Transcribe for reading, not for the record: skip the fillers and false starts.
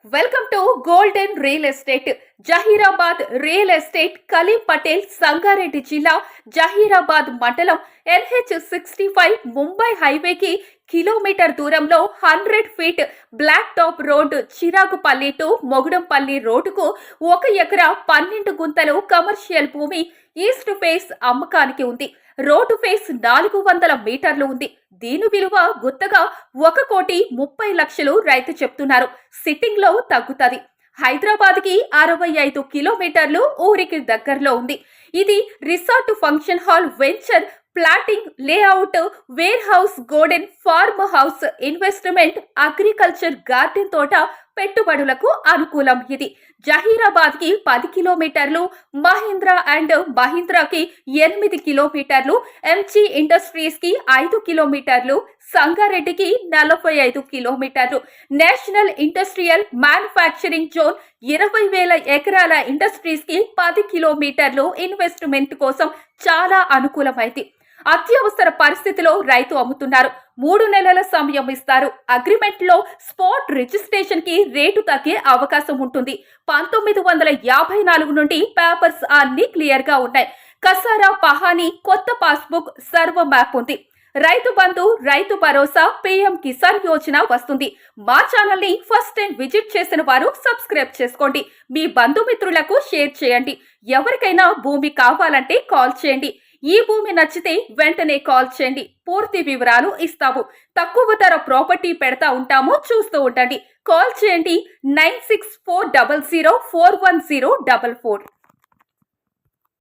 Welcome to golden real estate. Zaheerabad real estate Kaleem Patel, Sangareddy జిల్లా Zaheerabad mandal NH65 Mumbai హైవేకి kilometre దూరంలో 100 feet black top road Chiragupalli to Mogudampalli రోడ్డుకు 1 ఎకరా 12 గుంతలు కమర్షియల్ భూమి ఈస్ట్ ఫేస్ అమ్మకానికి ఉంది. రోడ్డు ఫేస్ 400 మీటర్లు ఉంది. దీని విలువ గుత్తగా 1,30,00,000 రైతు చెప్తున్నారు. సిట్టింగ్ లో తగ్గుతుంది. హైదరాబాద్ కి 65 కిలోమీటర్లు ఊరికి దగ్గరలో ఉంది. ఇది resort, function hall, venture, plotting, layout, warehouse, godown, farmhouse, investment, agriculture, garden తోట పెట్టుబడులకు అనుకూలం. ఇది జహీరాబాద్ కి 10 కిలోమీటర్లు, మహీంద్రా అండ్ మహీంద్రాకి 8 కిలోమీటర్లు, ఎంజీ ఇండస్ట్రీస్ కి 5 కిలోమీటర్లు, సంగారెడ్డికి 45 కిలోమీటర్లు, నేషనల్ ఇండస్ట్రియల్ మ్యానుఫ్యాక్చరింగ్ జోన్ 20,000 ఎకరాల ఇండస్ట్రీస్ కి 10 కిలోమీటర్లు ఇన్వెస్ట్మెంట్ కోసం చాలా అనుకూలమైంది. అత్యవసర పరిస్థితిలో రైతు అమ్ముతున్నారు. 3 నెలల సమయం ఇస్తారు. అగ్రిమెంట్ లో స్పాట్ రిజిస్ట్రేషన్ కి రేటు తగ్గే అవకాశం ఉంటుంది. 1954 నుండి పేపర్స్ అన్ని క్లియర్ గా ఉన్నాయి. కసారా, పహానీ, కొత్త పాస్బుక్, సర్వ మ్యాప్ ఉంది. రైతు బంధు, రైతు భరోసా, PM కిసాన్ యోజన వస్తుంది. మా ఛానల్ ని ఫస్ట్ టైం విజిట్ చేసిన వారు సబ్స్క్రైబ్ చేసుకోండి. మీ బంధుమిత్రులకు షేర్ చేయండి. ఎవరికైనా భూమి కావాలంటే కాల్ చేయండి. ఈ భూమి నచ్చితే వెంటనే కాల్ చేయండి. పూర్తి వివరాలు ఇస్తాము. తక్కువ ధర ప్రాపర్టీ పెడతా ఉంటాము, చూస్తూ ఉండండి. కాల్ చేయండి 9640041044.